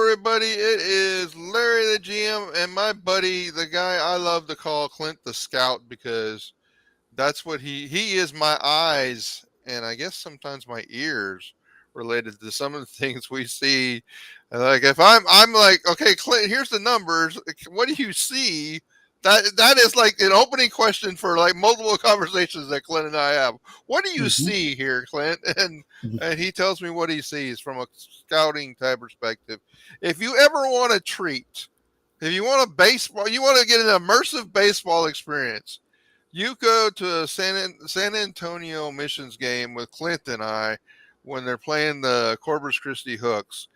everybody. It is Larry the GM and my buddy, the guy I love to call Clint the Scout, because that's what he is, my eyes and I guess sometimes my ears related to some of the things we see. Like if I'm like, okay, Clint, here's the numbers. What do you see? That is like an opening question for like multiple conversations that Clint and I have. What do you Mhm. see here, Clint? Mhm. And he tells me what he sees from a scouting type perspective. If you ever want a treat, if you want a baseball, you want to get an immersive baseball experience, you go to a San Antonio Missions game with Clint and I when they're playing the Corpus Christi Hooks,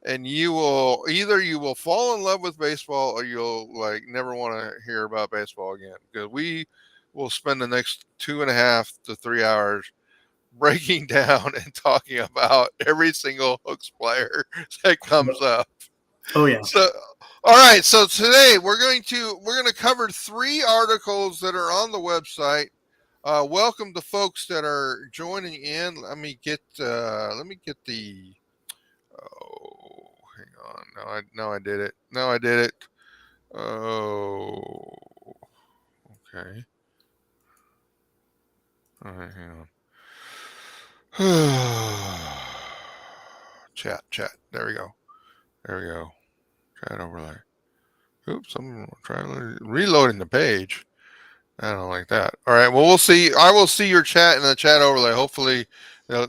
and you will fall in love with baseball, or you'll like never want to hear about baseball again, because we will spend the next 2.5 to 3 hours breaking down and talking about every single Hooks player that comes Yep. up. Oh yeah. So, all right. So today we're going to cover three articles that are on the website. Welcome to folks that are joining in. Let me get the. Oh, hang on. No, I did it. No, I did it. Oh, okay. All right, hang on. Chat. There we go. There we go. Chat overlay. Oops, I'm trying reloading the page. I don't like that. All right. Well, we'll see. I will see your chat in the chat overlay. Hopefully, uh,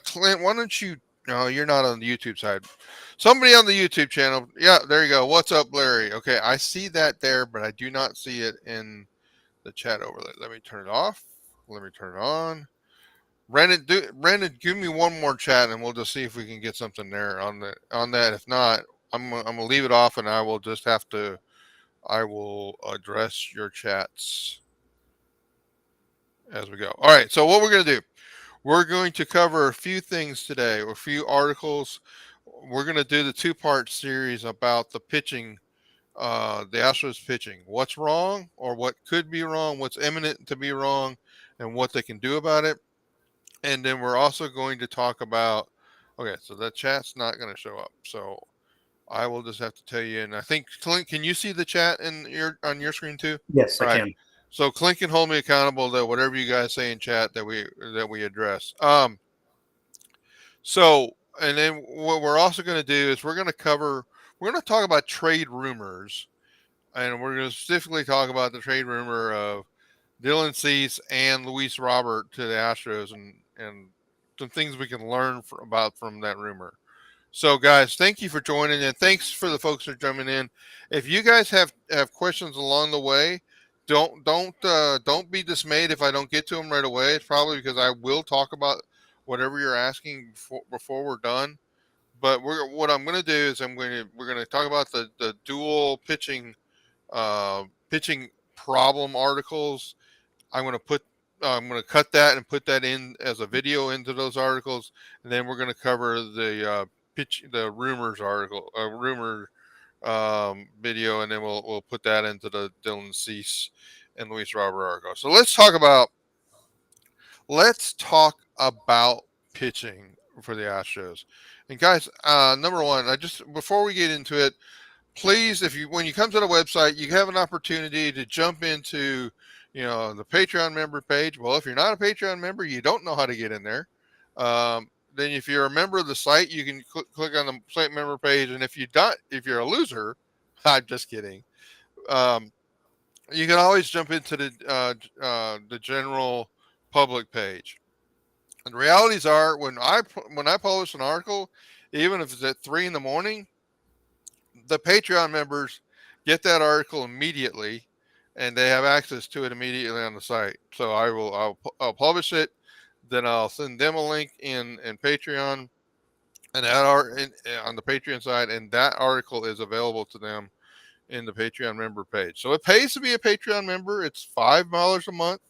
Clint, why don't you? No, you're not on the YouTube side. Somebody on the YouTube channel. Yeah, there you go. What's up, Larry? Okay, I see that there, but I do not see it in the chat overlay. Let me turn it off. Let me turn it on. Brandon, give me one more chat, and we'll just see if we can get something there on that. If not, I'm gonna leave it off, and I will just have to. I will address your chats as we go. All right. So what we're going to do, we're going to cover a few things today, a few articles. We're going to do the two-part series about the pitching, the Astros pitching. What's wrong, or what could be wrong, what's imminent to be wrong, and what they can do about it. And then we're also going to talk about. Okay, so the chat's not going to show up. So I will just have to tell you. And I think Clint, can you see the chat in your on your screen too? Yes, All I right. can. So Clint can hold me accountable that whatever you guys say in chat that we address. So and then what we're also going to do is we're going to talk about trade rumors, and we're going to specifically talk about the trade rumor of Dylan Cease and Luis Robert to the Astros, and some things we can learn about from that rumor. So, guys, thank you for joining, and thanks for the folks that are jumping in. If you guys have questions along the way, don't be dismayed if I don't get to them right away. It's probably because I will talk about whatever you're asking before we're done. But what I'm going to do is we're going to talk about the dual pitching problem articles. I'm going to put I'm going to cut that and put that in as a video into those articles, and then we're going to cover the rumors article, rumor video, and then we'll put that into the Dylan Cease and Luis Robert article. So let's talk about pitching for the Astros. And guys, number one, I just before we get into it, please, if you when you come to the website, you have an opportunity to jump into, the Patreon member page. Well, if you're not a Patreon member, you don't know how to get in there. Then if you're a member of the site, you can click on the site member page. And if you're a loser, I'm just kidding. Um, you can always jump into the general public page. And the realities are when I publish an article, even if it's at 3 in the morning, the Patreon members get that article immediately, and they have access to it immediately on the site. So I'll publish it, then I'll send them a link in Patreon, and on the Patreon side, and that article is available to them in the Patreon member page. So it pays to be a Patreon member. It's $5 a month,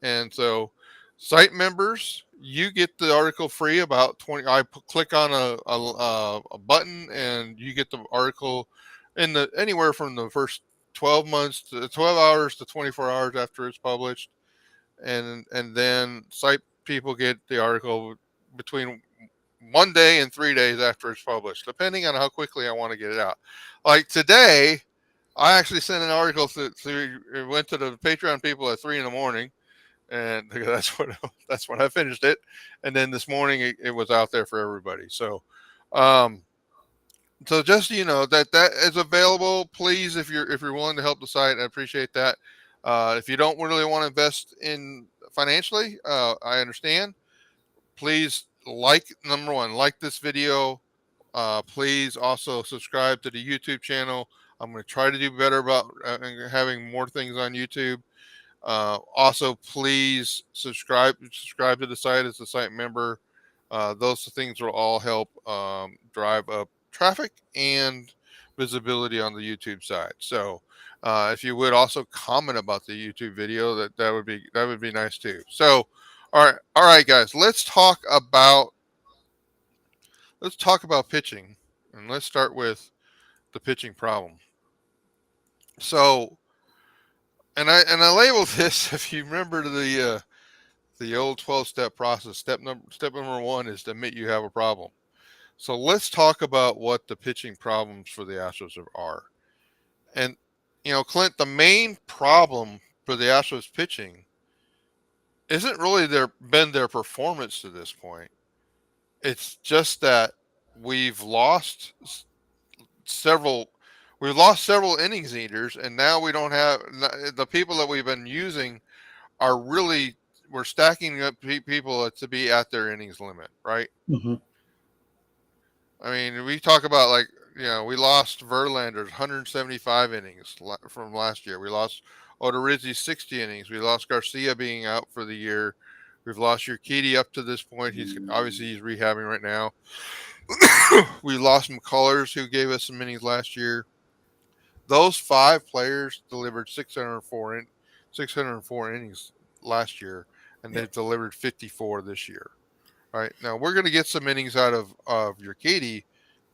and so site members, you get the article free about 20. Click on a button, and you get the article in the anywhere from the first 12 months to 12 hours to 24 hours after it's published, and then site people get the article between 1 day and 3 days after it's published, depending on how quickly I want to get it out. Like today, I actually sent an article through it went to the Patreon people at 3 in the morning, and that's when I finished it. And then this morning it was out there for everybody. Um, so just that is available. Please, if you're willing to help the site, I appreciate that. If you don't really want to invest in financially, I understand. Please number one, like this video. Please also subscribe to the YouTube channel. I'm going to try to do better about having more things on YouTube. Also, please subscribe to the site as a site member. Those things will all help drive up traffic and visibility on the YouTube side. So, if you would also comment about the YouTube video, that would be nice too. So, all right, guys, let's talk about pitching, and let's start with the pitching problem. So, and I labeled this. If you remember the old 12-step process, step number one is to admit you have a problem. So let's talk about what the pitching problems for the Astros are. And Clint, the main problem for the Astros pitching isn't really their performance to this point. It's just that we've lost several we've lost several innings eaters, and now we don't have the people that we've been using are really we're stacking up people to be at their innings limit, right? Hmm. I mean, we talk about like we lost Verlander's 175 innings from last year. We lost Odorizzi's 60 innings. We lost Garcia being out for the year. We've lost Urquidy up to this point. He's rehabbing right now. We lost McCullers, who gave us some innings last year. Those five players delivered 604 innings last year, and Yeah. they've delivered 54 this year. Right now, we're going to get some innings out of your Katie,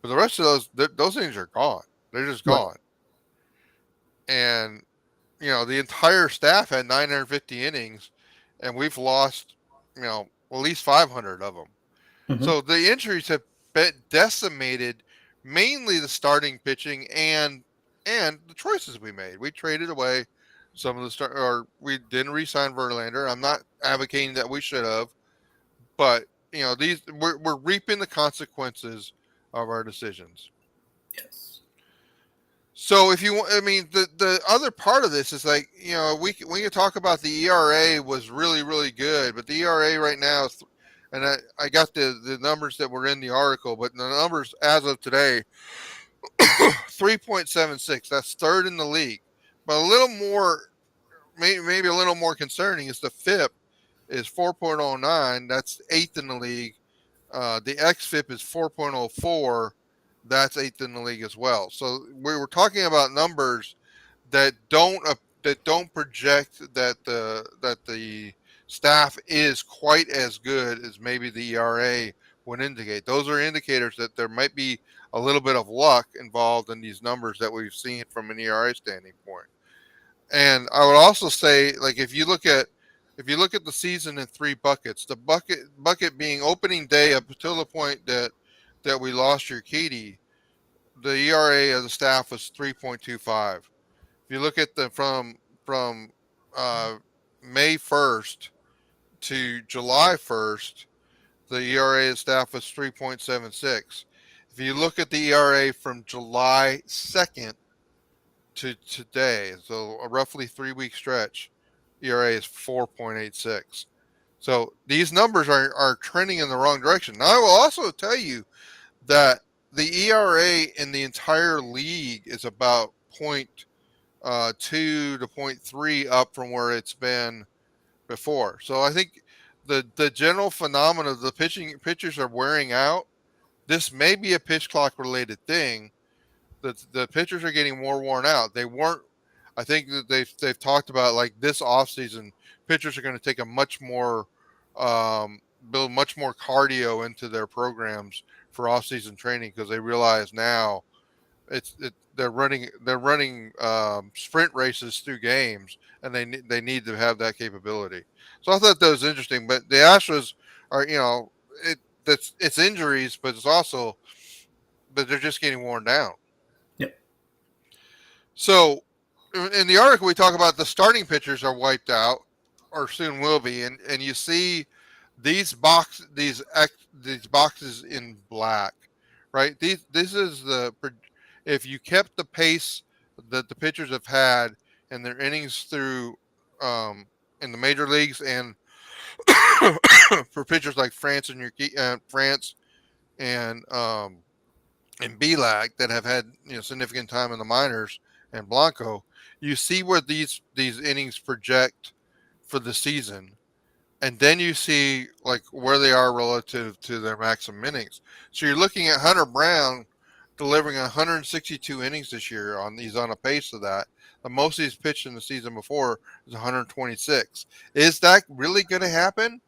but the rest of those innings are gone. They're just Right. gone. And the entire staff had 950 innings, and we've lost at least 500 of them. Hmm. So the injuries have decimated mainly the starting pitching and the choices we made. We traded away some of the or we didn't re-sign Verlander. I'm not advocating that we should have, but these we're reaping the consequences of our decisions. Yes. So if you, I mean, the other part of this is like we can talk about the ERA was really good, but the ERA right now is, and I got the numbers that were in the article, but the numbers as of today, 3.76. That's third in the league, but a little more, maybe a little more concerning is the FIP is 4.09. That's eighth in the league. The XFIP is 4.04. That's eighth in the league as well. So we were talking about numbers that don't project that the staff is quite as good as maybe the ERA would indicate. Those are indicators that there might be a little bit of luck involved in these numbers that we've seen from an ERA standing point. And I would also say, like, if you look at the season in three buckets, the bucket being opening day up until the point that we lost your Urquidy, the ERA of the staff was 3.25. If you look at the from uh, May 1st to July 1st, the ERA of staff was 3.76. If you look at the ERA from July 2nd to today, so a roughly 3 week stretch, ERA is 4.86. So these numbers are trending in the wrong direction. Now, I will also tell you that the ERA in the entire league is about point 2 to point 0.3 up from where it's been before. So I think the general phenomenon of the pitchers are wearing out. This may be a pitch clock related thing. The pitchers are getting more worn out. They weren't. I think that they've talked about like this offseason, pitchers are going to take a much more build much more cardio into their programs for offseason training because they realize now they're running sprint races through games, and they need to have that capability. So I thought that was interesting. But the Astros are it. that's it's injuries, but it's also but they're just getting worn down. Yep. So in the article, we talk about the starting pitchers are wiped out or soon will be, and you see these boxes in black, right? These this is the if you kept the pace that the pitchers have had in their innings through in the major leagues and for pitchers like France and Belak that have had significant time in the minors and Blanco, you see where these innings project for the season, and then you see like where they are relative to their maximum innings. So you're looking at Hunter Brown delivering 162 innings this year. He's on a pace of that. The most he's pitched in the season before is 126. Is that really going to happen?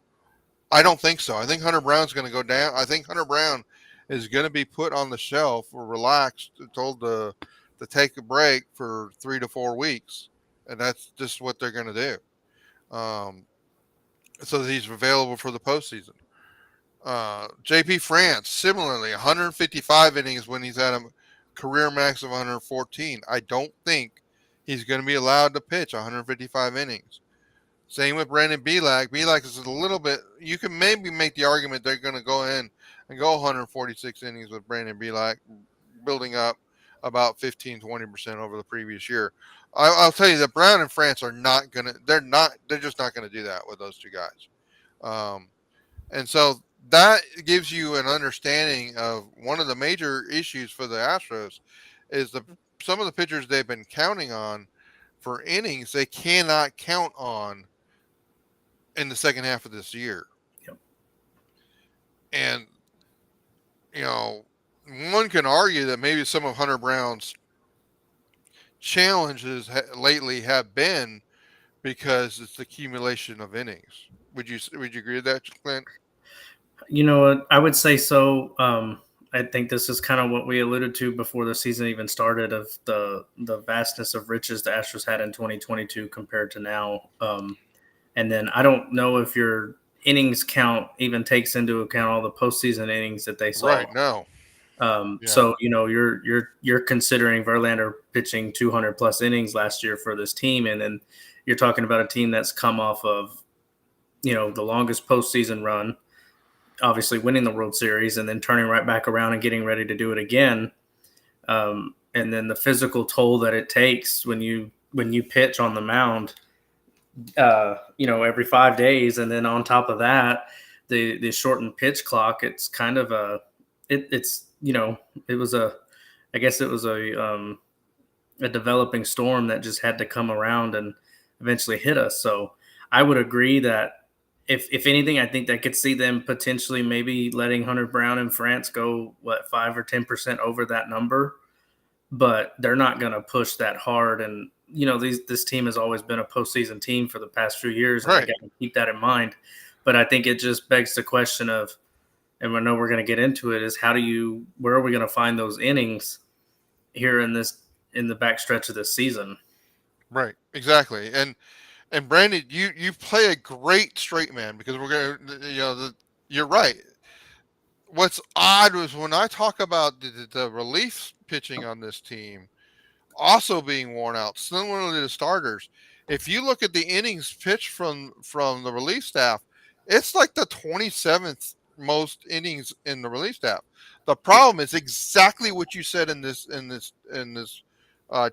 I don't think so. I think Hunter Brown's going to go down. I think Hunter Brown is going to be put on the shelf or relaxed, told to take a break for 3 to 4 weeks, and that's just what they're going to do. So that he's available for the postseason. JP France, similarly, 155 innings when he's at a career max of 114. I don't think he's going to be allowed to pitch 155 innings. Same with Brandon Belak. Belak is a little bit. You can maybe make the argument they're going to go in and go 146 innings with Brandon Belak, building up about 15-20% over the previous year. I'll tell you that Brown and France are not going to. They're not. They're just not going to do that with those two guys. Um, and so that gives you an understanding of one of the major issues for the Astros is some of the pitchers they've been counting on for innings they cannot count on in the second half of this year. Yep. And, you know, one can argue that maybe some of Hunter Brown's challenges lately have been because it's the accumulation of innings. Would you agree with that, Clint? You know what? I would say so. I think this is kind of what we alluded to before the season even started of the vastness of riches the Astros had in 2022 compared to now. And then I don't know if your innings count even takes into account all the postseason innings that they saw. Right. No. Yeah. So you're considering Verlander pitching 200 plus innings last year for this team, and then you're talking about a team that's come off of the longest postseason run, obviously winning the World Series, and then turning right back around and getting ready to do it again. And then the physical toll that it takes when you pitch on the mound, every 5 days, and then on top of that, the shortened pitch clock. It's kind of it was a developing storm that just had to come around and eventually hit us. So I would agree that if anything, I think that could see them potentially maybe letting Hunter Brown and France go 5 or 10% over that number, but they're not going to push that hard. And this team has always been a postseason team for the past few years, and Right. they got to keep that in mind. But I think it just begs the question of, and I know we're going to get into it, is where are we going to find those innings here in the backstretch of this season? Right. Exactly. And Brandon, you play a great straight man because we're gonna you're right. What's odd was when I talk about the relief pitching on this team also being worn out, similarly to starters. If you look at the innings pitched from the relief staff, it's like the 27th most innings in the relief staff. The problem is exactly what you said in this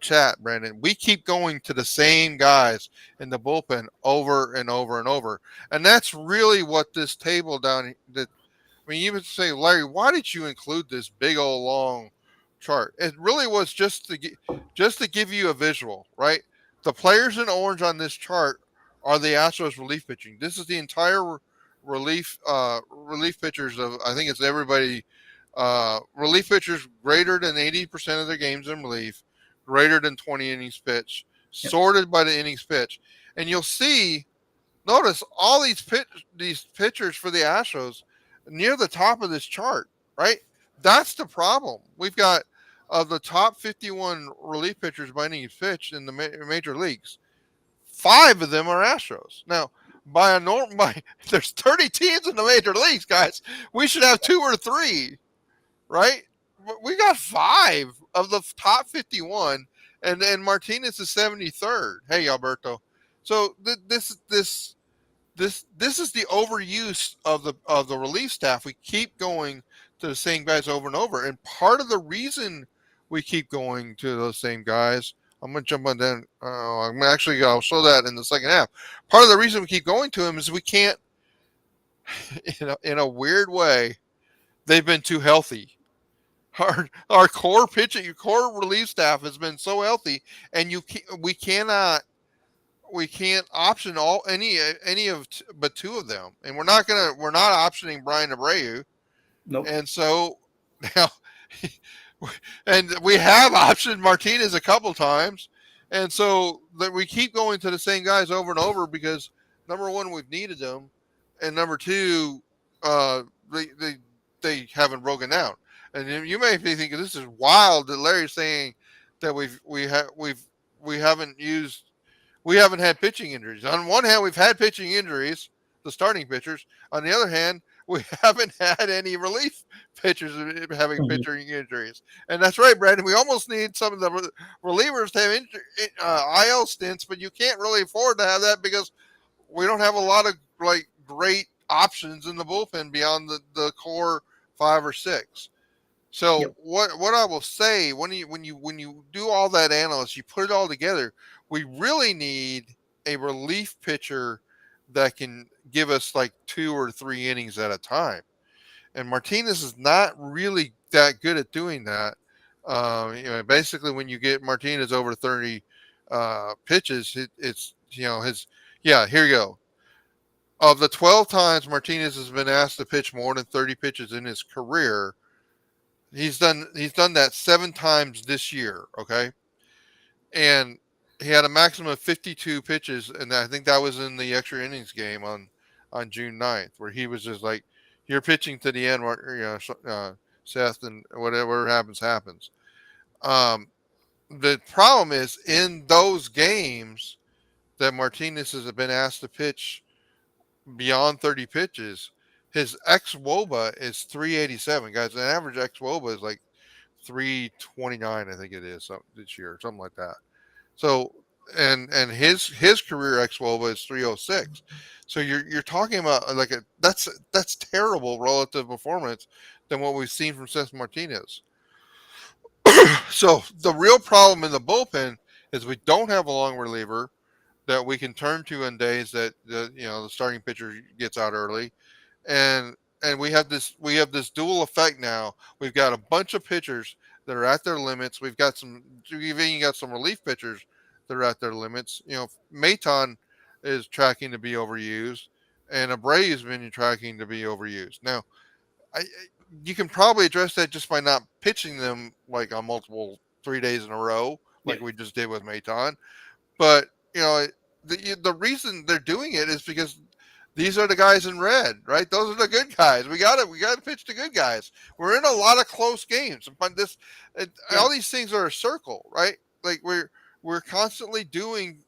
chat, Brandon. We keep going to the same guys in the bullpen over and over and over, and that's really what this table down that. I mean, you would say, Larry, why did you include this big old long chart? It really was just to give you a visual, right? The players in orange on this chart are the Astros relief pitching. This is the entire relief pitchers of I think it's everybody relief pitchers greater than 80% of their games in relief, greater than 20 innings pitched, Yep. sorted by the innings pitch, and you'll see. Notice all these pitchers for the Astros near the top of this chart, right? That's the problem. We've got of the top 51 relief pitchers by innings pitched in the major leagues, 5 of them are Astros. Now, by a norm by there's 30 teams in the major leagues, guys. We should have two or three, right? We got five of the top 51, and Martinez is 73rd. Hey, Alberto. So this is the overuse of the relief staff. We keep going to the same guys over and over, and part of the reason we keep going to those same guys. I'm gonna jump on that. I'll show that in the second half. Part of the reason we keep going to them is we can't, in a weird way, they've been too healthy. Our core pitching, your core relief staff has been so healthy, and we can't option all any of but two of them, and we're not optioning Brian Abreu, Nope. and so now, and we have optioned Martinez a couple times, and so that we keep going to the same guys over and over because number one we've needed them, and number two, uh, they they they haven't broken down, and you may be thinking this is wild that Larry's saying that we haven't used we haven't had pitching injuries. On one hand, we've had pitching injuries, the starting pitchers. On the other hand, we haven't had any relief pitchers having Mhm. pitching injuries. And that's right, Brandon. We almost need some of the relievers to have IL stints, but you can't really afford to have that because we don't have a lot of like great options in the bullpen beyond the core five or six. So Yep. what I will say when you do all that analysis, you put it all together, we really need a relief pitcher that can give us like two or three innings at a time. And Martinez is not really that good at doing that. Basically, when you get Martinez over 30 pitches, it's his. Yeah, here you go. Of the 12 times Martinez has been asked to pitch more than 30 pitches in his career, he's done that seven times this year. Okay, and he had a maximum of 52 pitches, and I think that was in the extra innings game on June 9th, where he was just like, "You're pitching to the end, Seth, and whatever happens happens." Um, the problem is in those games that Martinez has been asked to pitch beyond 30 pitches. His ex woba is 387, guys. An average ex woba is like 329, I think it is this year, something like that. So and his career ex woba is 306. So you're talking about like that's terrible relative performance than what we've seen from Seth Martinez. So the real problem in the bullpen is we don't have a long reliever that we can turn to in days that the starting pitcher gets out early, and we have this dual effect now. We've got a bunch of pitchers that are at their limits. We've even got some relief pitchers that are at their limits. Maton is tracking to be overused, and Abreu's been tracking to be overused. Now, you can probably address that just by not pitching them like on multiple 3 days in a row, Yeah. like we just did with Maton. But the reason they're doing it is because these are the guys in red, right? Those are the good guys. We got to pitch the good guys. We're in a lot of close games, but Yeah. all these things are a circle, right? Like we're constantly doing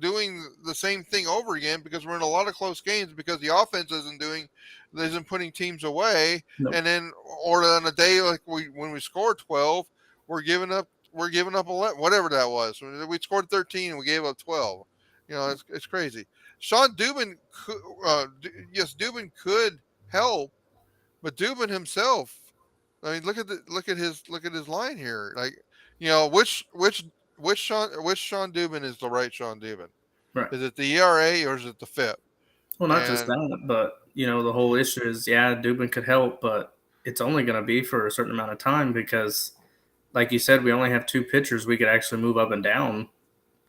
the same thing over again because we're in a lot of close games because the offense isn't putting teams away, No. and then or on a day like when we score 12, we're giving up 11, whatever that was. We scored 13 and we gave up 12. It's crazy. Sean Dubin could, yes, Dubin could help, but Dubin himself. I mean, look at his line here. Like, which Sean Dubin is the right Sean Dubin? Right. Is it the ERA or is it the FIP? Well, not just And that, but the whole issue is, yeah, Dubin could help, but it's only going to be for a certain amount of time because, like you said, we only have two pitchers we could actually move up and down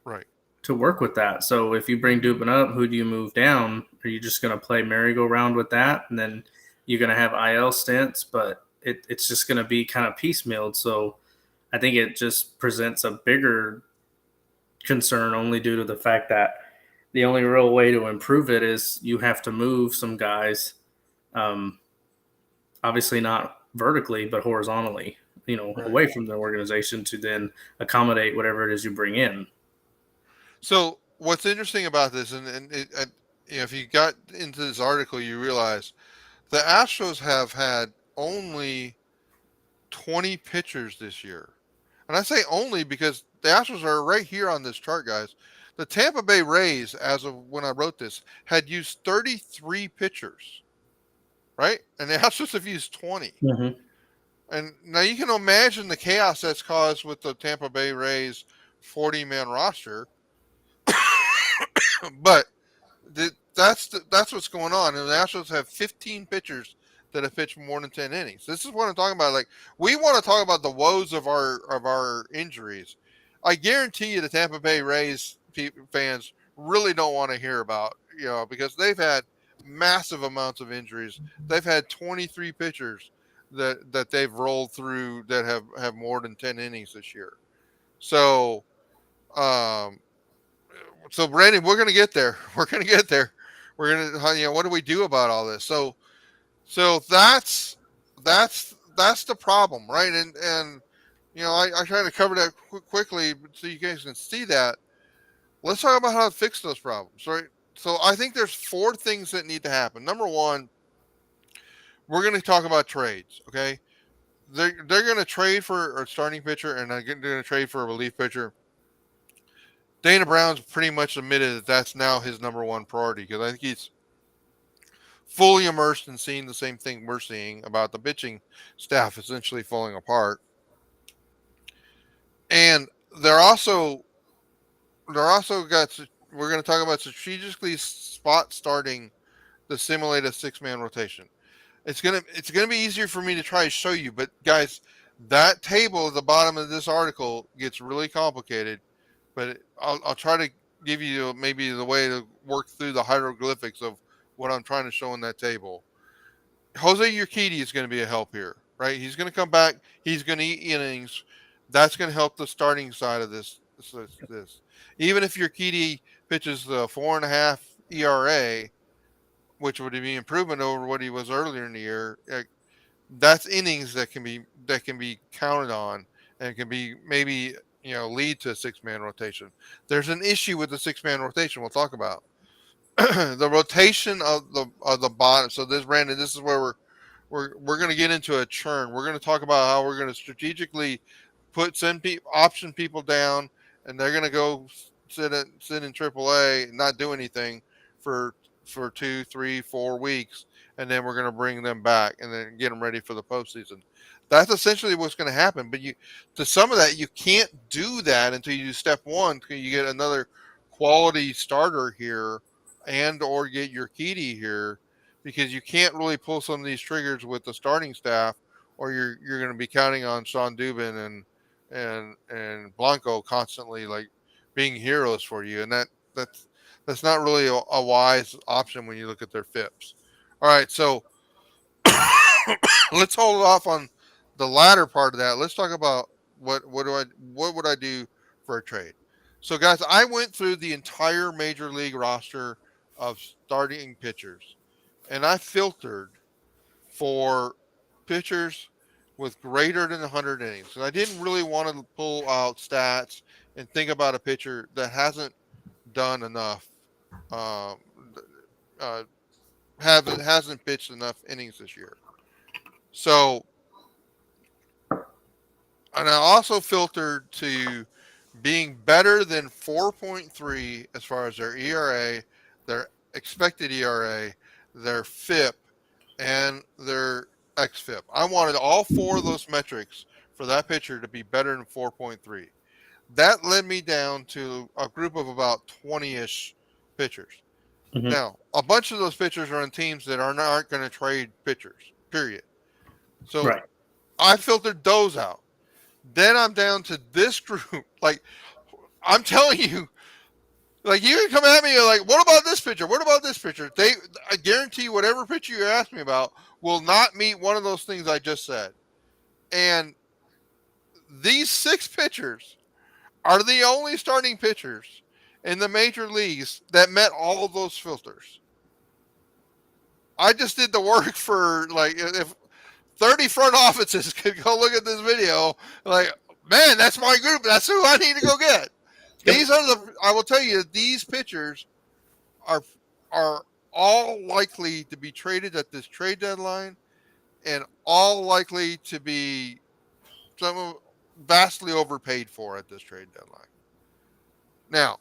right, to work with that. So if you bring Dubin up, who do you move down? Are you just going to play merry-go-round with that, and then you're going to have IL stints? But it's just going to be kind of piecemealed. So I think it just presents a bigger concern only due to the fact that the only real way to improve it is you have to move some guys, um, obviously not vertically, but horizontally, right. away from the organization to then accommodate whatever it is you bring in. So what's interesting about this, and if you got into this article, you realize the Astros have had only 20 pitchers this year. And I say only because the Astros are right here on this chart, guys. The Tampa Bay Rays, as of when I wrote this, had used 33 pitchers, right? And the Astros have used 20. Mm-hmm. And now you can imagine the chaos that's caused with the Tampa Bay Rays 40-man roster. But that's what's going on. And the Astros have 15 pitchers that have pitched more than 10 innings. This is what I'm talking about. Like, we want to talk about the woes of our injuries. I guarantee you, the Tampa Bay Rays fans really don't want to hear about, because they've had massive amounts of injuries. They've had 23 pitchers that they've rolled through that have more than 10 innings this year. So, um, Brandon, we're gonna get there. We're gonna get there. We're gonna, what do we do about all this? So that's the problem, right? And I try to cover that quickly so you guys can see that. Let's talk about how to fix those problems, right? So I think there's four things that need to happen. Number one, we're going to talk about trades. Okay, they're going to trade for a starting pitcher, and they're going to trade for a relief pitcher. Dana Brown's pretty much admitted that that's now his number one priority, because I think he's fully immersed in seeing the same thing we're seeing about the pitching staff essentially falling apart. And they're also got, we're going to talk about strategically spot starting the simulated 6-man rotation. It's gonna be easier for me to try to show you, but guys, that table at the bottom of this article gets really complicated. But I'll try to give you maybe the way to work through the hieroglyphics of what I'm trying to show in that table. Jose Urquidy is going to be a help here, right? He's going to come back. He's going to eat innings. That's going to help the starting side of this. Even if Urquidy pitches the 4.5 ERA, which would be improvement over what he was earlier in the year, that's innings that can be counted on and can be maybe lead to a 6-man rotation. There's an issue with the 6-man rotation we'll talk about. The rotation of the bottom. So Brandon, this is where we're going to get into a churn. We're going to talk about how we're going to strategically option people down, and they're going to go sit in AAA and not do anything for 2, 3, 4 weeks, and then we're going to bring them back and then get them ready for the postseason. That's essentially what's going to happen. But to some of that, you can't do that until you do step one. You get another quality starter here, and or get your Urquidy here, because you can't really pull some of these triggers with the starting staff, or you're going to be counting on Sean Dubin and Blanco constantly like being heroes for you, and that's not really a wise option when you look at their FIPS. All right, so let's hold off on the latter part of that. Let's talk about what would I do for a trade. So guys, I went through the entire major league roster of starting pitchers, and I filtered for pitchers with greater than 100 innings. And I didn't really want to pull out stats and think about a pitcher that hasn't done enough, um, uh, hasn't pitched enough innings this year. So, and I also filtered to being better than 4.3 as far as their ERA, their expected ERA, their FIP, and their XFIP. I wanted all four of those metrics for that pitcher to be better than 4.3. That led me down to a group of about 20-ish pitchers. Mm-hmm. Now, a bunch of those pitchers are on teams that aren't going to trade pitchers, period. So right. I filtered those out. Then I'm down to this group. Like, I'm telling you, like, you can come at me, you're like, what about this pitcher? What about this pitcher? I guarantee you, whatever pitcher you ask me about will not meet one of those things I just said. And these 6 pitchers are the only starting pitchers in the major leagues that met all of those filters. I just did the work for, like, if 30 front offices could go look at this video, like, man, that's my group. That's who I need to go get. Yep. I will tell you, these pitchers are are all likely to be traded at this trade deadline, and all likely to be some vastly overpaid for at this trade deadline. Now,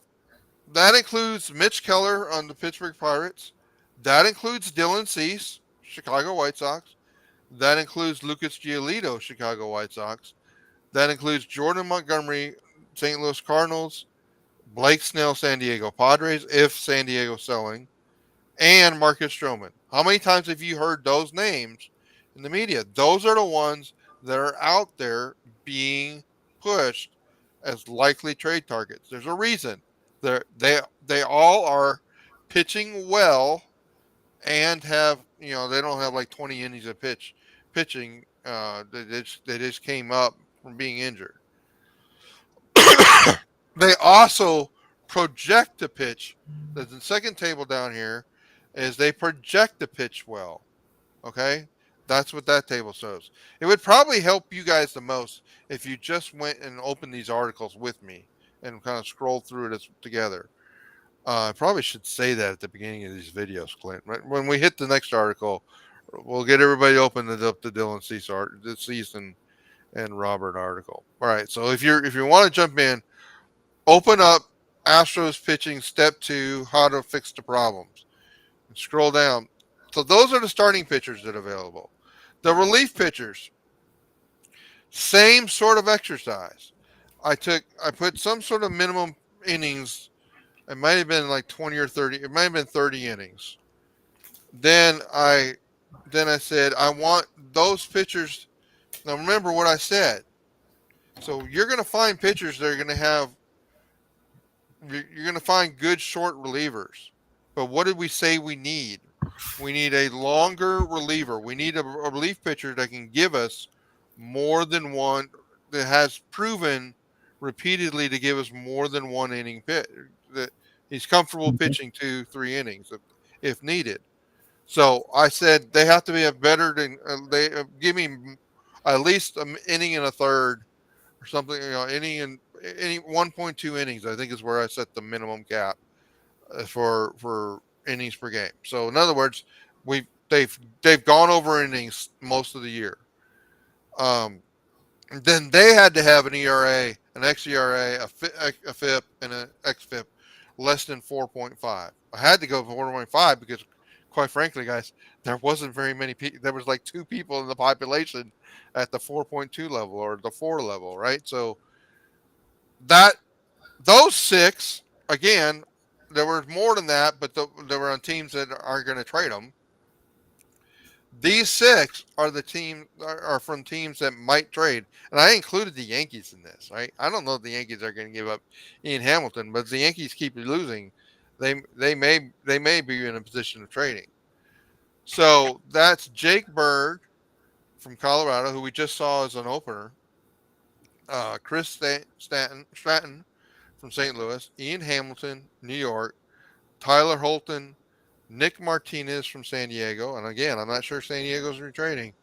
that includes Mitch Keller on the Pittsburgh Pirates. That includes Dylan Cease, Chicago White Sox. That includes Lucas Giolito, Chicago White Sox. That includes Jordan Montgomery, St. Louis Cardinals. Blake Snell, San Diego Padres, if San Diego's selling, and Marcus Stroman. How many times have you heard those names in the media? Those are the ones that are out there being pushed as likely trade targets. There's a reason. They all are pitching well and have, they don't have like 20 innings of pitching. They just came up from being injured. They also project to pitch. The second table down here is they project to pitch well. Okay, that's what that table shows. It would probably help you guys the most if you just went and opened these articles with me and kind of scroll through it together. I probably should say that at the beginning of these videos, Clint. Right when we hit the next article, we'll get everybody opened up to Dylan Cease the Cease and Robert article. All right, so if you want to jump in, open up Astros pitching step 2, how to fix the problems. And scroll down. So those are the starting pitchers that are available. The relief pitchers, same sort of exercise. I put some sort of minimum innings. It might have been like 20 or 30. It might have been 30 innings. Then I said I want those pitchers. Now remember what I said. So you're going to find pitchers that are going to have you're going to find good short relievers. But what did we say we need? We need a longer reliever. We need a relief pitcher that can give us more than one, that has proven repeatedly to give us more than one inning pitch. That he's comfortable pitching 2, 3 innings if needed. So I said they have to be a better than they give me at least an inning and a third or something. Inning and any 1.2 innings. I think is where I set the minimum cap for innings per game. So in other words, they've gone over innings most of the year. Um, then they had to have an ERA, an xERA, a FIP, and an xFIP less than 4.5. I had to go for 4.5 because, quite frankly, guys, there wasn't very many people. There was like 2 people in the population at the 4.2 level or the 4 level, right? So that those 6 again, there was more than that, but they were on teams that are going to trade them. These 6 are the team are from teams that might trade, and I included the Yankees in this. Right? I don't know if the Yankees are going to give up Ian Hamilton, but if the Yankees keep losing, they may be in a position of trading. So that's Jake Bird from Colorado, who we just saw as an opener. Chris Stratton from St. Louis, Ian Hamilton, New York, Tyler Holton, Nick Martinez from San Diego, and again, I'm not sure San Diego's retrading,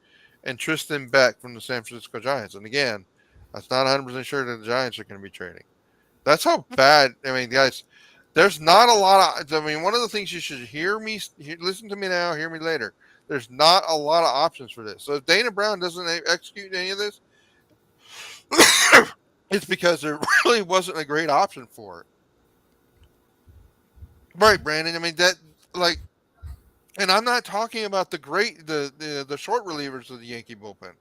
and Tristan Beck from the San Francisco Giants. And again, that's not 100% sure that the Giants are going to be trading. That's how bad. I mean, guys, there's not a lot of. I mean, one of the things you should listen to me now, hear me later. There's not a lot of options for this. So if Dana Brown doesn't execute any of this, it's because there really wasn't a great option for it. Right, Brandon. I mean that like, and I'm not talking about the short relievers of the Yankee bullpen.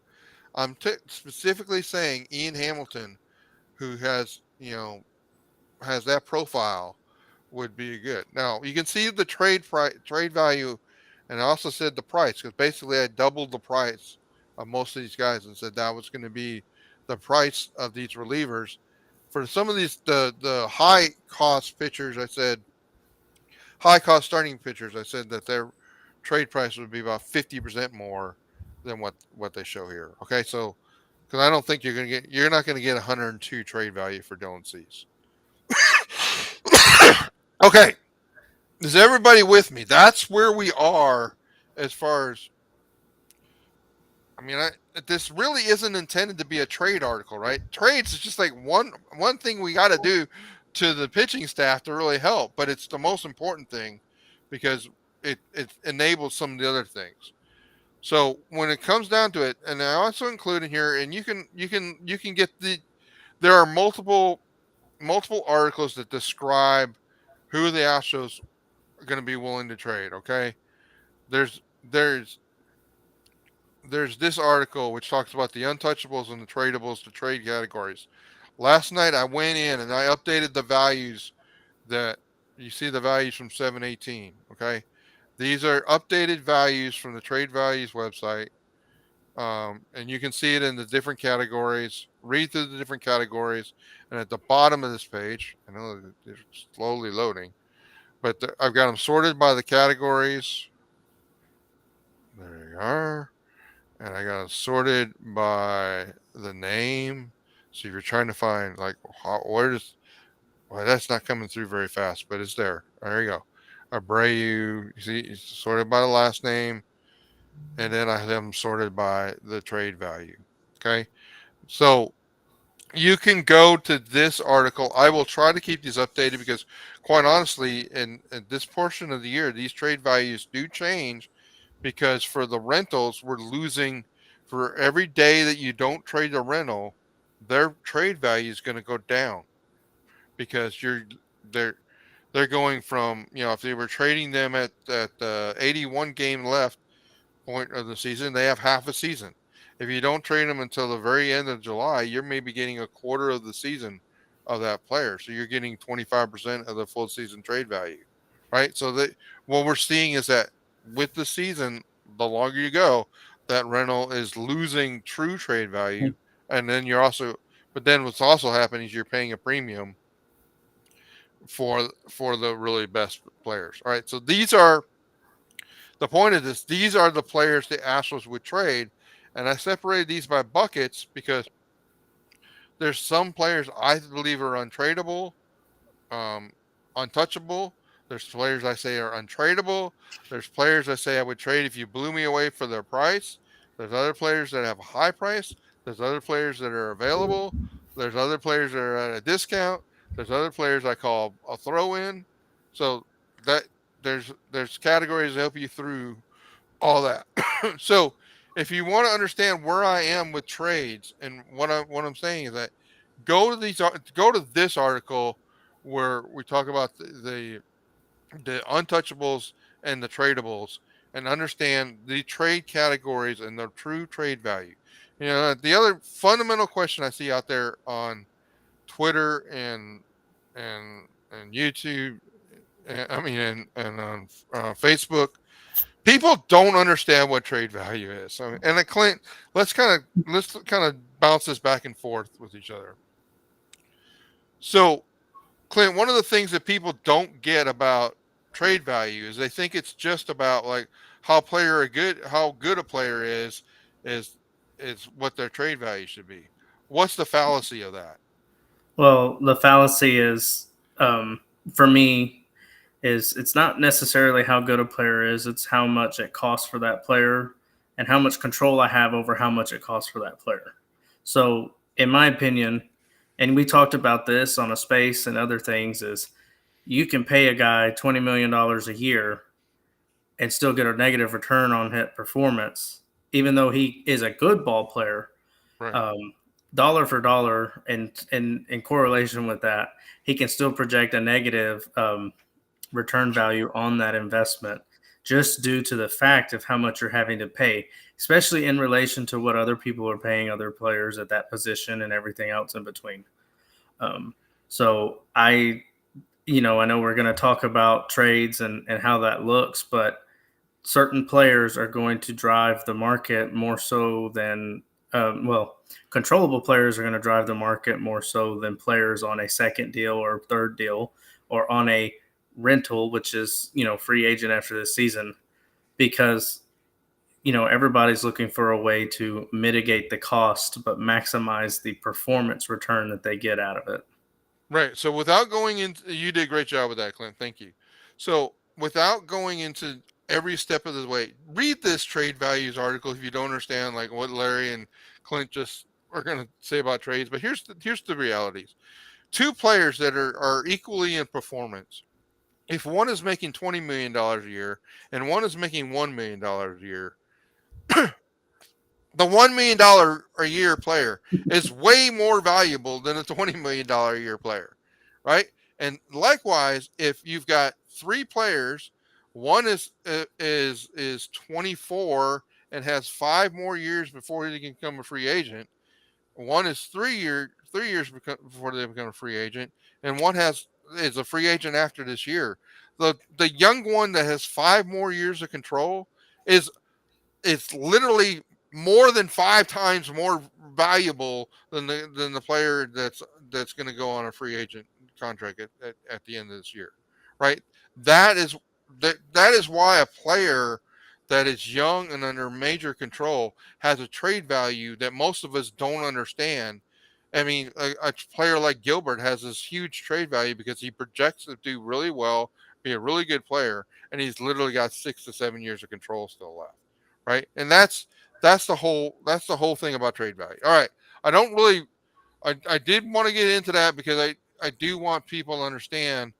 I'm specifically saying Ian Hamilton, who has that profile, would be good. Now you can see the trade value, and I also said the price because basically I doubled the price of most of these guys and said that was going to be the price of these relievers. For some of these the high cost pitchers, I said high cost starting pitchers, I said that their trade price would be about 50% more than what they show here. Okay, so because I don't think you're not going to get 102 trade value for Dylan Cease. Okay, is everybody with me? That's where we are as far as. I mean, this really isn't intended to be a trade article, right? Trades is just like one thing we got to do to the pitching staff to really help, but it's the most important thing because it enables some of the other things. So when it comes down to it, and I also include in here, and you can get there are multiple articles that describe who the Astros are going to be willing to trade. Okay, there's there's there's this article which talks about the untouchables and the tradables to trade categories. Last night I went in and I updated the values that you see the values from 718. Okay, these are updated values from the Trade Values website. And you can see it in the different categories. Read through the different categories, and at the bottom of this page, I know they're slowly loading, but I've got them sorted by the categories. There you are, and I got them sorted by the name. So if you're trying to find like where does well, that's not coming through very fast, but it's there. There you go. Abreu, you see, it's sorted by the last name, and then I have them sorted by the trade value. Okay, so you can go to this article. I will try to keep these updated because, quite honestly, in this portion of the year, these trade values do change because for the rentals, we're losing for every day that you don't trade a rental, their trade value is going to go down because they're they're going from if they were trading them at 81 game left point of the season, they have half a season. If you don't trade them until the very end of July, you're maybe getting a quarter of the season of that player. So you're getting 25% of the full season trade value, right? So that what we're seeing is that with the season, the longer you go, that rental is losing true trade value, and then but then what's also happening is you're paying a premium for the really best players. All right, so the point of this, these are the players the Astros would trade. And I separated these by buckets because there's some players I believe are untradeable, um, untouchable. There's players I say are untradeable. There's players I say I would trade if you blew me away for their price. There's other players that have a high price. There's other players that are available. There's other players that are at a discount. There's other players I call a throw in. So that there's categories that help you through all that. So if you want to understand where I am with trades and what I'm saying is that go to this article where we talk about the untouchables and the tradables and understand the trade categories and their true trade value. The other fundamental question I see out there on Twitter and YouTube, I mean, and on Facebook, people don't understand what trade value is. So, and Clint, let's kind of bounce this back and forth with each other. So, Clint, one of the things that people don't get about trade value is they think it's just about like how good a player is is what their trade value should be. What's the fallacy of that? Well, the fallacy is, for me, is it's not necessarily how good a player is; it's how much it costs for that player and how much control I have over how much it costs for that player. So, in my opinion, and we talked about this on a space and other things, is you can pay a guy $20 million a year and still get a negative return on hit performance, even though he is a good ball player. Right. Um, dollar for dollar, and in correlation with that, he can still project a negative return value on that investment just due to the fact of how much you're having to pay, especially in relation to what other people are paying other players at that position and everything else in between. Um, so I know we're going to talk about trades and how that looks, but certain players are going to drive the market more so than, controllable players are going to drive the market more so than players on a second deal or third deal or on a rental, which is, free agent after this season, because, everybody's looking for a way to mitigate the cost, but maximize the performance return that they get out of it. Right. So without going into, you did a great job with that, Clint. Thank you. So without going into every step of the way, read this trade values article if you don't understand like what Larry and Clint just are going to say about trades. But here's the realities: two players that are equally in performance. if one is making $20 million a year and one is making $1 million a year, the $1 million a year player is way more valuable than a $20 million a year player, right? And likewise, if you've got three players, one is 24 and has 5 more years before he can become a free agent. One is 3 years before they become a free agent, and one has is a free agent after this year. The young one that has 5 more years of control is it's literally more than 5 times more valuable than the player that's going to go on a free agent contract at the end of this year, right? That is that is why a player that is young and under major control has a trade value that most of us don't understand. I mean, a player like Gilbert has this huge trade value because he projects to do really well, be a really good player, and he's literally got 6 to 7 years of control still left, right? And that's the whole thing about trade value. All right, I don't really I did want to get into that because I do want people to understand.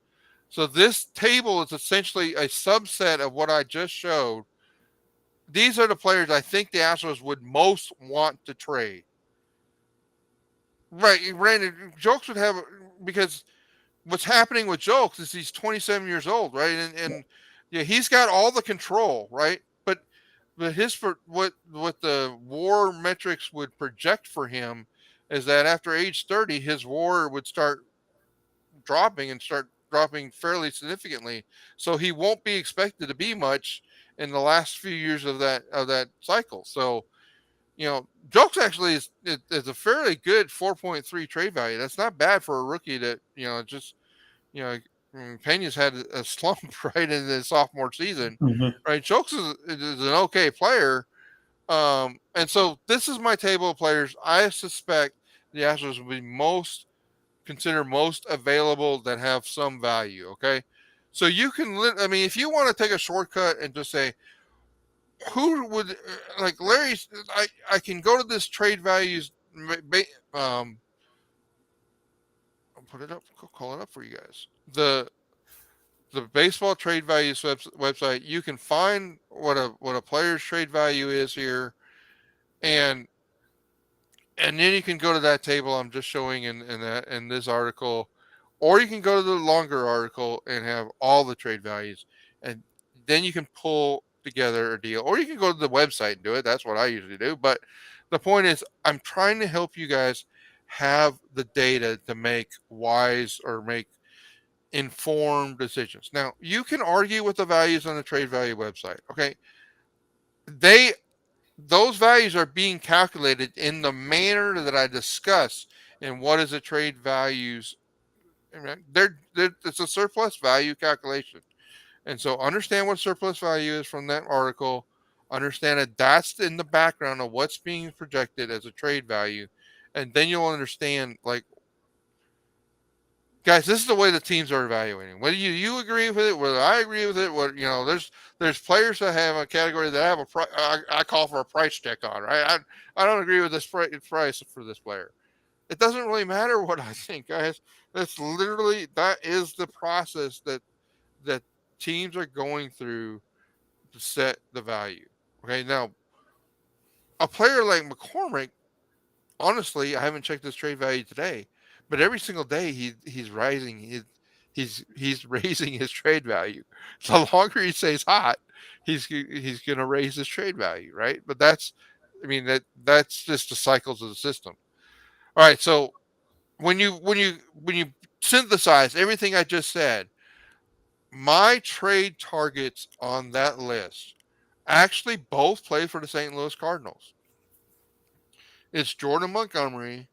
So this table is essentially a subset of what I just showed. These are the players I think the Astros would most want to trade. Right, Brandon Jokes would have because what's happening with Jokes is he's 27 years old, right? And yeah, he's got all the control, right? But what the WAR metrics would project for him is that after age 30, his WAR would start dropping fairly significantly. So he won't be expected to be much in the last few years of that cycle. So Jokes actually is a fairly good 4.3 trade value. That's not bad for a rookie that just you know, Pena's had a slump right in his sophomore season, Mhm. right? Jokes is an okay player, and so this is my table of players I suspect the Astros will be most consider most available that have some value. Okay, so you can, I mean, if you want to take a shortcut and just say who would like Larry's, I can go to this trade values. I'll put it up, call it up for you guys. The baseball trade values website, you can find what a player's trade value is here, and then you can go to that table I'm just showing in this article, or you can go to the longer article and have all the trade values, and then you can pull together a deal, or you can go to the website and do it. That's what I usually do. But the point is, I'm trying to help you guys have the data to make wise or make informed decisions. Now, you can argue with the values on the trade value website. Okay, they those values are being calculated in the manner that I discussed. And what is a trade values? It's a surplus value calculation. And so understand what surplus value is from that article. Understand that that's in the background of what's being projected as a trade value, and then you'll understand, like, guys, this is the way the teams are evaluating. Whether you agree with it, whether I agree with it, what there's players that have a category that have I call for a price check on, right? I don't agree with this price for this player. It doesn't really matter what I think, guys. That is the process that teams are going through to set the value. Okay, now a player like McCormick, honestly, I haven't checked his trade value today, but every single day he's rising. He's raising his trade value. The longer he stays hot, he's going to raise his trade value, right? But I mean, that's just the cycles of the system. All right, so when you synthesize everything I just said, my trade targets on that list actually both play for the St. Louis Cardinals. It's Jordan Montgomery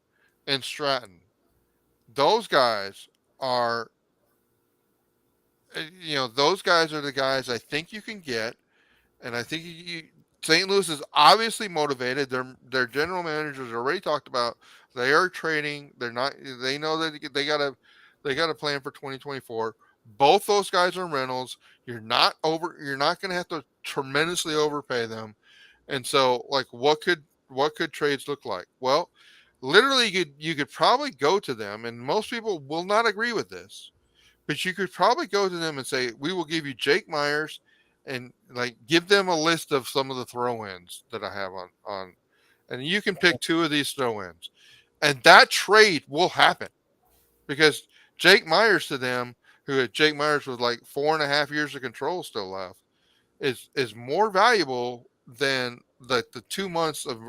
and Stratton. Those guys are, those guys are the guys I think you can get, and I think St. Louis is obviously motivated. Their general managers already talked about they are trading. They're not. They know that they got a plan for 2024. Both those guys are rentals. You're not going to have to tremendously overpay them. And so, like, what could trades look like? Well, literally, you could probably go to them, and most people will not agree with this. but you could probably go to them and say, "We will give you Jake Myers," and like give them a list of some of the throw-ins that I have on, and you can pick two of these throw-ins, and that trade will happen because Jake Myers to them, who had Jake Myers with like 4.5 years of control still left, is more valuable than the 2 months of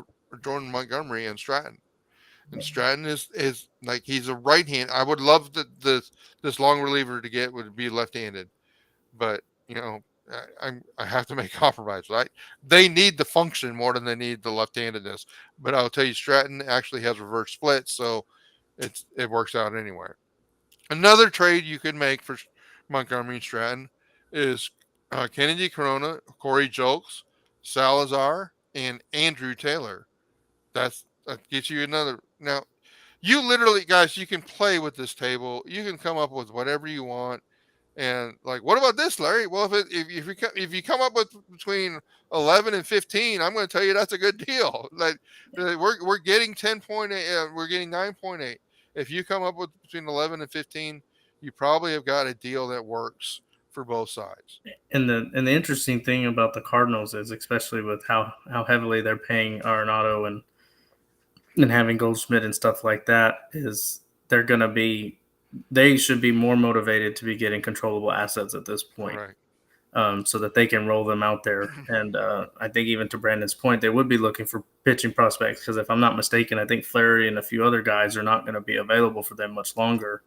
Jordan Montgomery and Stratton. And Stratton is like he's a right hand. I would love this long reliever to get would be left handed, but I have to make compromise, right? They need the function more than they need the left handedness. But I'll tell you, Stratton actually has reverse splits, so it works out anyway. Another trade you could make for Montgomery and Stratton is Kennedy Corona, Corey Jolks, Salazar, and Andrew Taylor. That gets you another. Now, you literally, guys, you can play with this table. You can come up with whatever you want. And like, what about this, Larry? Well, if you come up with between 11 and 15, I'm going to tell you that's a good deal. Like we're getting 10.8, we're getting 9.8. If you come up with between 11 and 15, you probably have got a deal that works for both sides. And the interesting thing about the Cardinals is, especially with how heavily they're paying Arenado and having Goldschmidt and stuff like that, is they're going to be they should be more motivated to be getting controllable assets at this point, Right. so that they can roll them out there. And I think even to Brandon's point, they would be looking for pitching prospects because if I'm not mistaken, I think Flaherty and a few other guys are not going to be available for them much longer.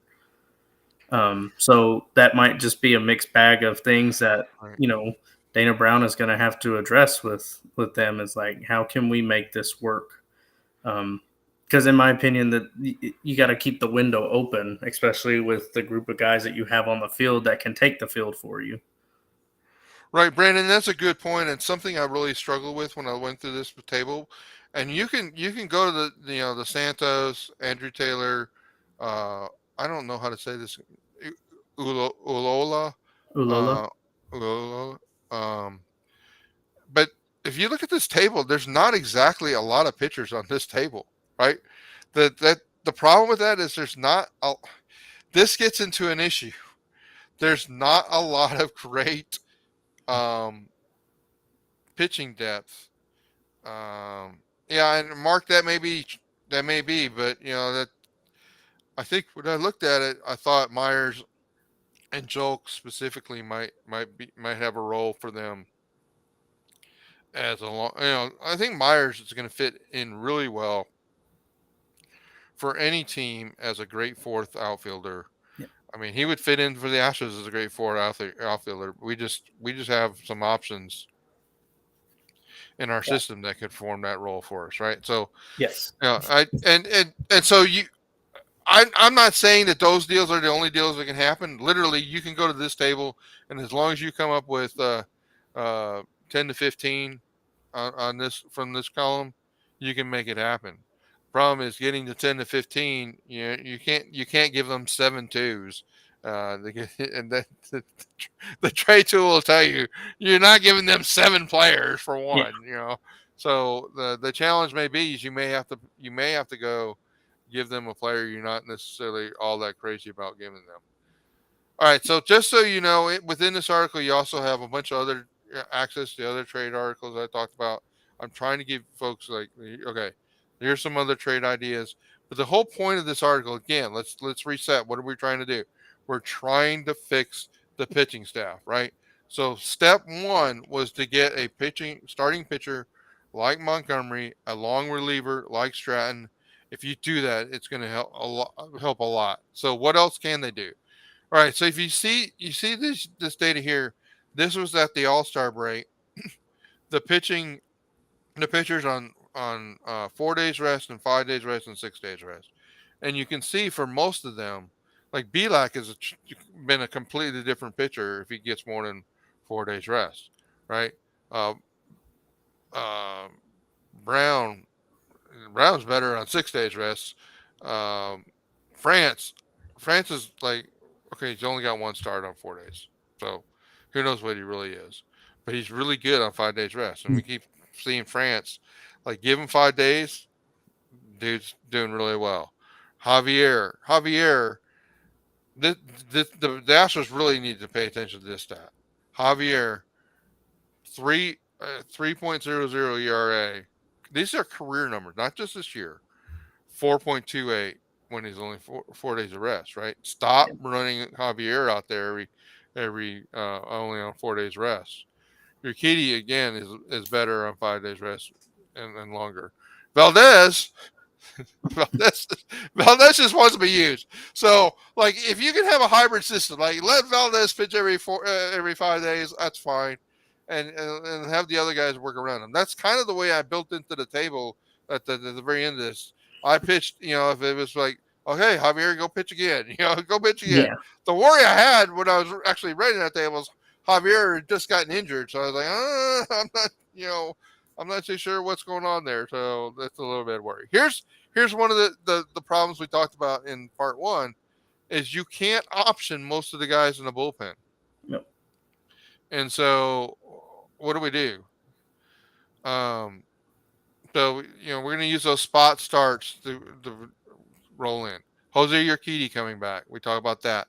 So that might just be a mixed bag of things that Right. Dana Brown is going to have to address with them. Is like, how can we make this work? Because in my opinion, that you got to keep the window open, especially with the group of guys that you have on the field that can take the field for you. Right, Brandon, that's a good point and something I really struggled with when I went through this table. And you can go to the Santos, Andrew Taylor, uh, I don't know how to say this, Ulola, Ulola. uh, Ulola. But if you look at this table, there's not exactly a lot of pitchers on this table, right? The problem with that is this gets into an issue. There's not a lot of great um, pitching depth. Yeah, and Mark, that may be, but that I think when I looked at it, I thought Myers and Jolk specifically might have a role for them as a long. I think Myers is going to fit in really well for any team as a great fourth outfielder. Yeah. I mean, he would fit in for the Astros as a great fourth outfielder. We just have some options in our Yeah. system that could form that role for us, right? So, Yes. and so I'm not saying that those deals are the only deals that can happen. Literally, you can go to this table, and as long as you come up with uh, 10 to 15 on this from this column, you can make it happen. Problem is getting to 10 to 15. You can't give them 7 twos. And the trade tool will tell you you're not giving them 7 players for Yeah. one. So the challenge may be is you may have to go give them a player you're not necessarily all that crazy about giving them. All right, so just so you know, within this article, you also have a bunch of other access to other trade articles I talked about. I'm trying to give folks like, okay, here's some other trade ideas. But the whole point of this article, again, let's reset. What are we trying to do? We're trying to fix the pitching staff, right? So step one was to get a starting pitcher like Montgomery, a long reliever like Stratton. If you do that, it's going to help a lot. So what else can they do? All right, so if you see this data here, this was at the All Star break. The pitching, the pitchers on 4 days rest and 5 days rest and 6 days rest, and you can see for most of them, like Belak has been a completely different pitcher if he gets more than 4 days rest, right? Uh, uh, Brown Brown's better on 6 days rest. Um, France, France is like, okay, he's only got one start on 4 days, so who knows what he really is, but he's really good on 5 days rest, and we keep seeing France, like give him 5 days, dude's doing really well. Javier this, the Astros really need to pay attention to this stat. Javier, 3.00 ERA. These are career numbers, not just this year. 4.28 when he's only 4 days of rest, right? Stop Yeah. running Javier out there every only on 4 days rest. Your Kitty again is better on 5 days rest and longer. Valdez, Valdez, Valdez just wants to be used. So, like, if you can have a hybrid system, like let Valdez pitch every 5 days, that's fine, and have the other guys work around him. That's kind of the way I built into the table at the very end of this. I pitched, if it was like, okay, Javier, go pitch again, go pitch again. Yeah. The worry I had when I was actually writing that table was Javier had just gotten injured, so I was like, I'm not, I'm not too sure what's going on there. So that's a little bit of worry. Here's one of the problems we talked about in part one is you can't option most of the guys in the bullpen. Yep. And so what do we do? Um, so we're going to use those spot starts to roll in. Jose Urquidy coming back. We talk about that.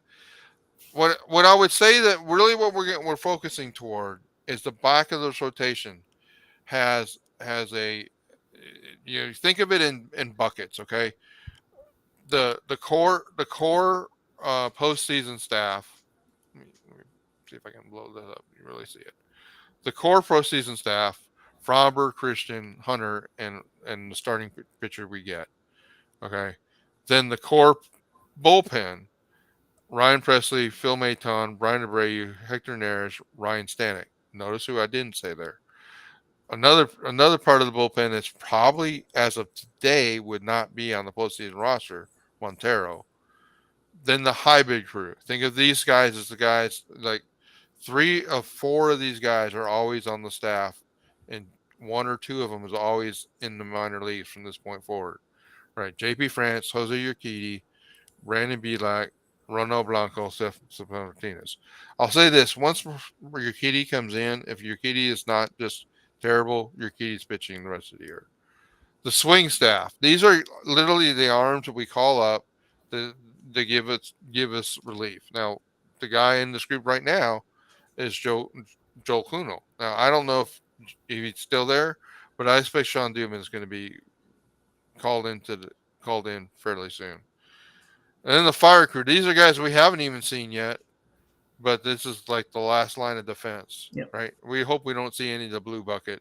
What I would say that really what we're focusing toward is the back of this rotation has a think of it in buckets. Okay, the core postseason staff. Let me see if I can blow that up. You really see it. The core postseason staff: Fromber, Christian, Hunter, and the starting pitcher we get. Okay, then the core bullpen: Ryan Presley, Phil Maton, Brian Abreu, Hector Neris, Ryan Stanek. Notice who I didn't say there. Another part of the bullpen that's probably as of today would not be on the postseason roster, Montero. Then the hybrid crew. Think of these guys as the guys like 3 of 4 of these guys are always on the staff, and 1 or 2 of them is always in the minor leagues from this point forward. Right, JP France, Jose Urquidy, Brandon Belak, Ronald Blanco, Steph Martinez. I'll say this: once Urquidy comes in, if Urquidy is not just terrible, Urquidy's pitching the rest of the year. The swing staff. These are literally the arms that we call up to, to give us relief. Now, the guy in this group right now is Joel Kuno. Now, I don't know if he's still there, but I expect Sean Duman is going to be called in fairly soon. And then the fire crew. These are guys we haven't even seen yet, but this is like the last line of defense, Yep. right? We hope we don't see any of the blue bucket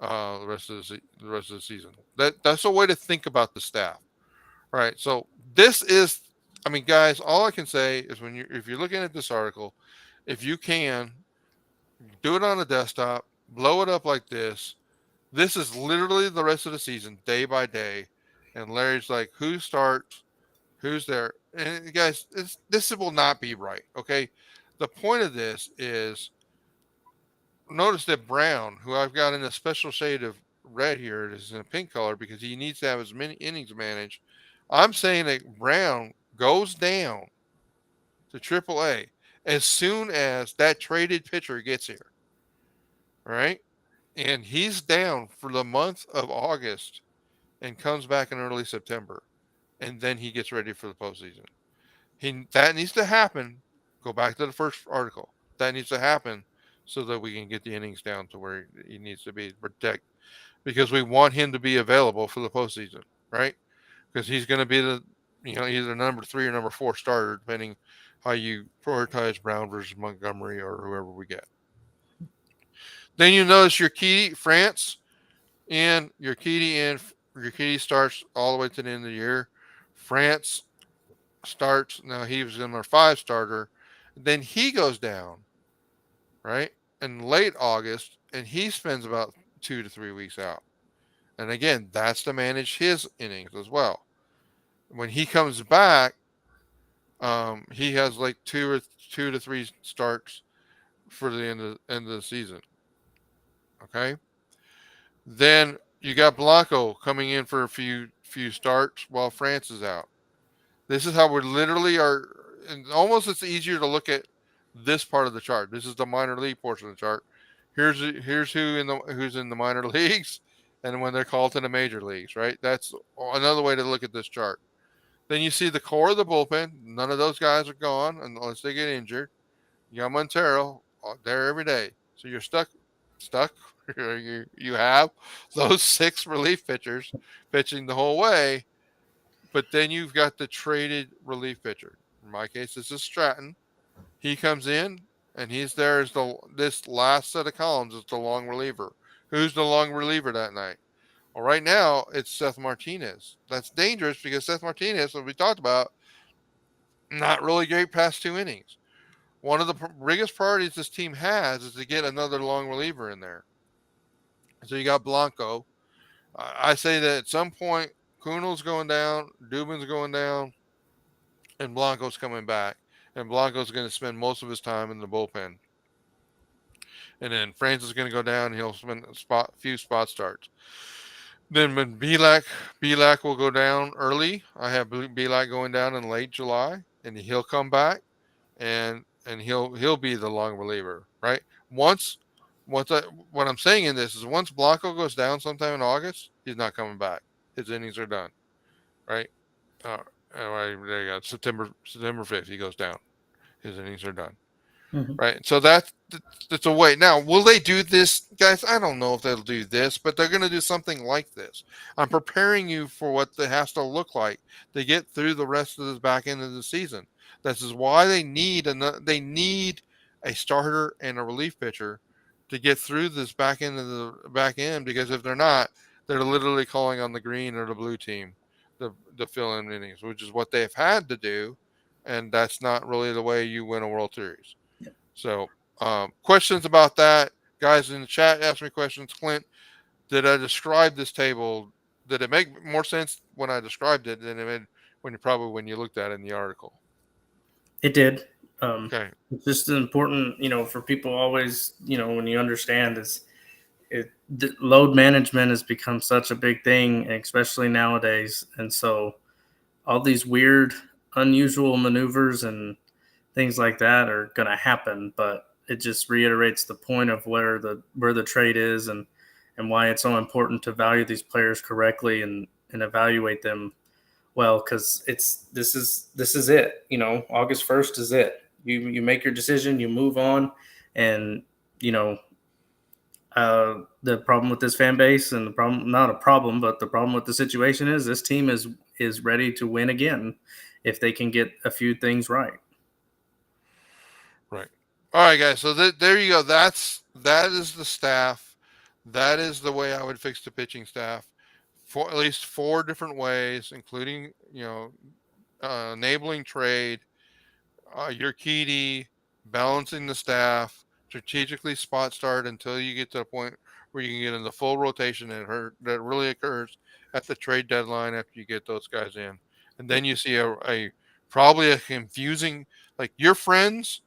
the rest of the season. That's a way to think about the staff, right? So this is, I mean, guys, all I can say is if you're looking at this article, if you can do it on a desktop, blow it up like this. This is literally the rest of the season, day by day, and Larry's like, who starts, who's there, and guys, this will not be right. Okay, the point of this is notice that Brown, who I've got in a special shade of red here, is in a pink color because he needs to have as many innings managed. I'm saying that Brown goes down to AAA as soon as that traded pitcher gets here. All right. And he's down for the month of August and comes back in early September. And then he gets ready for the postseason. That needs to happen. Go back to the first article. That needs to happen so that we can get the innings down to where he needs to be to protect, because we want him to be available for the postseason, right? Because he's going to be either number 3 or number 4 starter, depending how you prioritize Brown versus Montgomery or whoever we get. Then you notice Urquidy, France, and Urquidy starts all the way to the end of the year. France starts, now he was in our 5 starter. Then he goes down, right, in late August, and he spends about 2 to 3 weeks out. And again, that's to manage his innings as well. When he comes back, he has like 2 to 3 starts for the end of the season. Okay. Then you got Blanco coming in for a few starts while France is out. This is how we literally are. And almost it's easier to look at this part of the chart. This is the minor league portion of the chart. Here's who's in the minor leagues, and when they're called to the major leagues. Right. That's another way to look at this chart. Then you see the core of the bullpen, none of those guys are gone unless they get injured. You got Montero there every day, so you're stuck. You have those six relief pitchers pitching the whole way, but then you've got the traded relief pitcher. In my case, this is Stratton. He comes in and he's there as this last set of columns is the long reliever. Who's the long reliever that night? Well, right now it's Seth Martinez. That's dangerous because Seth Martinez, as we talked about, not really great past 2 innings. One of the biggest priorities this team has is to get another long reliever in there. So you got Blanco. I say that at some point, Kunal's going down, Dubin's going down, and Blanco's coming back. And Blanco's going to spend most of his time in the bullpen. And then Francis is going to go down, and he'll spend few spot starts. Then when Belak will go down early. I have Belak going down in late July, and he'll come back, and he'll be the long reliever, right? Once what I'm saying in this is once Blanco goes down sometime in August, he's not coming back. His innings are done, right? Uh, right there you go. September 5th, he goes down. His innings are done. Mhm. Right. So that's a way. Now, will they do this, guys? I don't know if they'll do this, but they're going to do something like this. I'm preparing you for what it has to look like to get through the rest of the back end of the season. This is why they need a starter and a relief pitcher to get through this back end of the back end, because if they're not, they're literally calling on the green or the blue team to fill in innings, which is what they've had to do, and that's not really the way you win a World Series. So, questions about that, guys in the chat? Ask me questions. Clint, did I describe this table? Did it make more sense when I described it than it made when you looked at it in the article? It did. Okay. It's just important, for people always, when you understand load management has become such a big thing, especially nowadays. And so all these weird, unusual maneuvers and things like that are going to happen, but it just reiterates the point of where the trade is and why it's so important to value these players correctly and evaluate them well, because this is it. August 1st is it. You make your decision, you move on, and you know the problem with this fan base, and the problem, not a problem, but the problem with the situation is this team is ready to win again if they can get a few things right. Right. All right, guys. So there you go. That is the staff. That is the way I would fix the pitching staff. For at least 4 different ways, including enabling trade, your Urquidy, balancing the staff, strategically spot start until you get to a point where you can get in the full rotation that really occurs at the trade deadline after you get those guys in. And then you see a probably a confusing, like your friends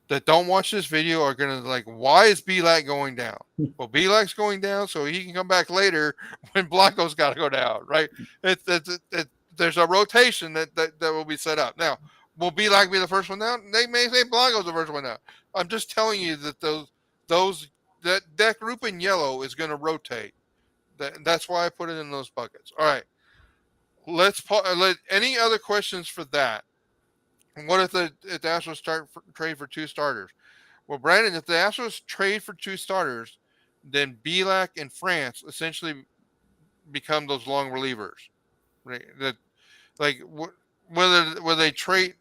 that don't watch this video are gonna like, why is Belak going down? Well, Belak's going down so he can come back later when Blanco's got to go down, right? There's a rotation that will be set up. Now, will Belak be the first one down? They may say Blanco's the first one down. I'm just telling you that that group in yellow is going to rotate. That's why I put it in those buckets. All right, let any other questions for that? What if the Astros trade for 2 starters? Well, Brandon, if the Astros trade for 2 starters, then Belak and France essentially become those long relievers. Right? That like whether they trade,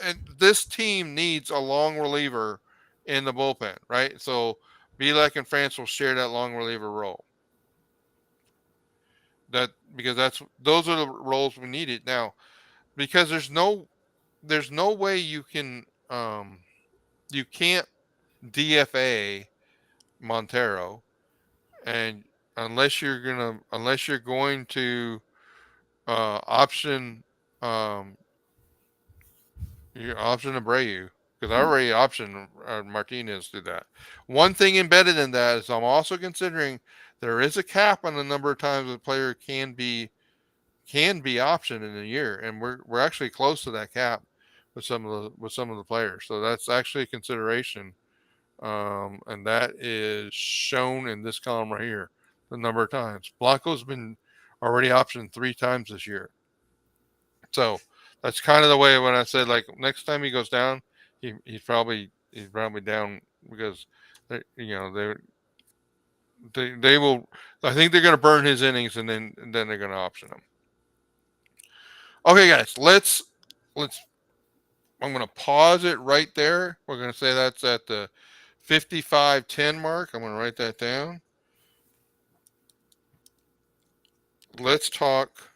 and this team needs a long reliever in the bullpen, right? So Belak and France will share that long reliever role. Because those are the roles we needed now. Because there's no way you can't DFA Montero, and unless you're going to option um your option Abreu, because I already optioned Martinez to that. One thing embedded in that is I'm also considering there is a cap on the number of times a player can be optioned in a year, and we're actually close to that cap with some of the players. So that's actually a consideration, and that is shown in this column right here. The number of times Blanco's been already optioned 3 times this year, so That's kind of the way when I said like next time he goes down, he's probably down because they will. I think they're going to burn his innings and then they're going to option him. Okay, guys, let's. I'm going to pause it right there. We're going to say that's at the 55-10 mark. I'm going to write that down. Let's talk